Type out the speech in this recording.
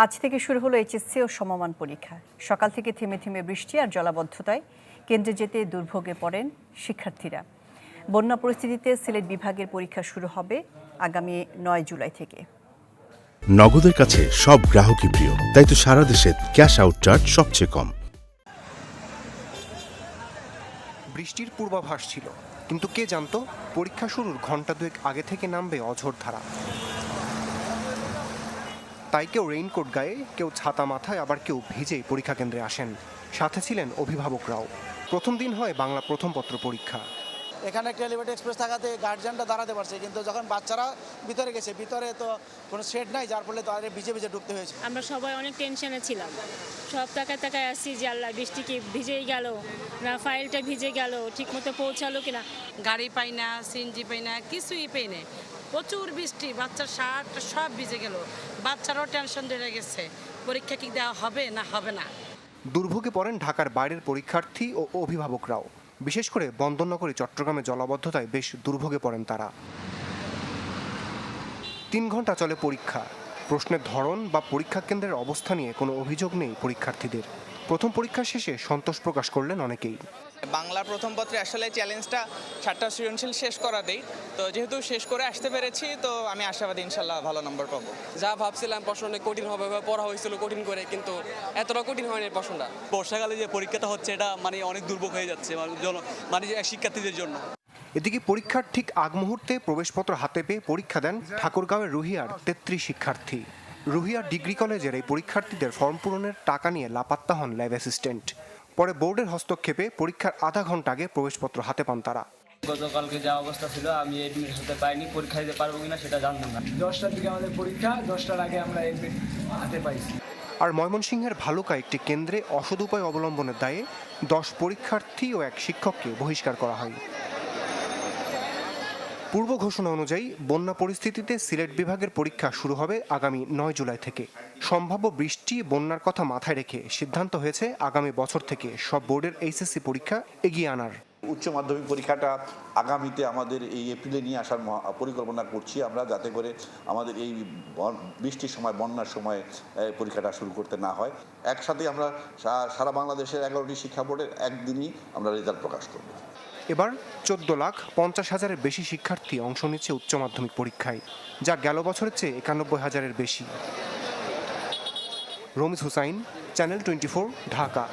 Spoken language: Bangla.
আজ থেকে শুরু হলো এইচএসসি ও সমমান পরীক্ষা। সকাল থেকে থেমে থেমে বৃষ্টি আর জলাবদ্ধতায় কেন্দ্রে যেতে দুর্ভোগে পড়েন শিক্ষার্থীরা। বন্যা পরিস্থিতিতে সিলেট বিভাগের পরীক্ষা শুরু হবে আগামী ৯ জুলাই থেকে। নগদের কাছে সব গ্রাহকই প্রিয়, তাই তো সারা দেশে ক্যাশ আউট চার্জ সবচেয়ে কম। বৃষ্টির পূর্বাভাস ছিল, কিন্তু কে জানতো পরীক্ষা শুরুর ঘণ্টা দুয়েক আগে থেকে নামবে অঝোর ধারা। তাই কেউ রেইনকোট গায়ে, কেউ ছাতা মাথায়, আবার কেউ ভিজেই পরীক্ষা কেন্দ্রে আসেন। সাথে ছিলেন অভিভাবকরাও। প্রথম দিন হয় বাংলা প্রথম পত্র পরীক্ষা। এখানে একটা এলিভেটেড এক্সপ্রেস থাকাতে গার্জিয়ানটা দাঁড়াতে পারছে, কিন্তু যখন বাচ্চারা ভিতরে গেছে, ভিতরে তো কোনো শেড নাই, যার ফলে তাদের ভিজে ভিজে ঢুকতে হয়েছে। আমরা সবাই অনেক টেনশনে ছিলাম, সব তাকায় আসছি যে আল্লাহ বৃষ্টি কি ভিজেই গেল না, ফাইলটা ভিজে গেল, ঠিকমতো পৌঁছালো কিনা। গাড়ি পাই না, সিএনজি পাই না, কিছুই পাই না। প্রচুর বৃষ্টি, বাচ্চার শার্ট সব ভিজে গেল, বাচ্চারাও টেনশন ধরে গেছে, পরীক্ষা কি দেওয়া হবে না হবে না। দুর্ভোগে পড়েন ঢাকার বাইরের পরীক্ষার্থী ও অভিভাবকরাও। বিশেষ করে বন্দরনগরী চট্টগ্রামে জলাবদ্ধতায় বেশ দুর্ভোগে পড়েন তারা। ৩ ঘন্টা চলে পরীক্ষা। প্রশ্নের ধরন বা পরীক্ষা কেন্দ্রের অবস্থা নিয়ে কোনো অভিযোগ নেই পরীক্ষার্থীদের। প্রথম পরীক্ষা শেষে সন্তোষ প্রকাশ করলেন অনেকেই। বাংলা প্রথম পত্রে আসলে চ্যালেঞ্জটা 7টা সৃজনশীল শেষ করা দেই, তো যেহেতু শেষ করে আসতে পেরেছি, তো আমি আশাবাদী ইনশাল্লাহ ভালো নম্বর পাবো। যা ভাবছিলাম প্রশ্ন অনেক কঠিন হবে, পড়া হয়েছিল কঠিন করে, কিন্তু এতটা কঠিন হয়নি প্রশ্নটা। বর্ষাকালে যে পরীক্ষাটা হচ্ছে এটা অনেক দুর্ভোগ হয়ে যাচ্ছে শিক্ষার্থীদের জন্য। এদিকে পরীক্ষার ঠিক আগ মুহূর্তে প্রবেশপত্র হাতে পেয়ে পরীক্ষা দেন ঠাকুরগাঁওয়ের রুহিয়ার 33 শিক্ষার্থী। রুহিয়ার ডিগ্রি কলেজের এই পরীক্ষার্থীদের ফর্ম পূরণের টাকা নিয়ে লাপাত্তা হন ল্যাব অ্যাসিস্ট্যান্ট। পরে বোর্ডের হস্তক্ষেপে পরীক্ষার আধা ঘন্টা আগে প্রবেশপত্র হাতে পান তারা। গতকালকে যা অবস্থা ছিল, আমি এডমিট হতে পারিনি, পরীক্ষা দিতে পারবো কিনা সেটা জানতাম না। 10টার দিকে আমাদের পরীক্ষা, 10টার আগে আমরা এডমিট হাতে পাইছি। আর ময়মনসিংহের ভালুকা একটি কেন্দ্রে অসৎ উপায় অবলম্বনের দায়ে 10 পরীক্ষার্থী ও 1 শিক্ষককে বহিষ্কার করা হয়। পূর্ব ঘোষণা অনুযায়ী বন্যা পরিস্থিতিতে সিলেট বিভাগের পরীক্ষা শুরু হবে আগামী 9 জুলাই থেকে। সম্ভাব্য বৃষ্টি, বন্যার কথা মাথায় রেখে সিদ্ধান্ত হয়েছে আগামী বছর থেকে সব বোর্ডের এইচএসসি পরীক্ষা এগিয়ে আনার। উচ্চ মাধ্যমিক পরীক্ষাটা আগামীতে আমাদের এই এপ্রিলে নিয়ে আসার পরিকল্পনা করছি আমরা, যাতে করে আমাদের এই বৃষ্টির সময়, বন্যার সময় পরীক্ষাটা শুরু করতে না হয়। একসাথে আমরা সারা বাংলাদেশের 11টি শিক্ষা বোর্ডের একদিনই আমরা রেজাল্ট প্রকাশ করব। এবার 14,50,000-এর বেশি শিক্ষার্থী অংশ নিচ্ছে উচ্চ মাধ্যমিক পরীক্ষায়, যা গেল বছরের চেয়ে 91,000-এর বেশি। রমিজ হুসাইন, চ্যানেল 24, ঢাকা।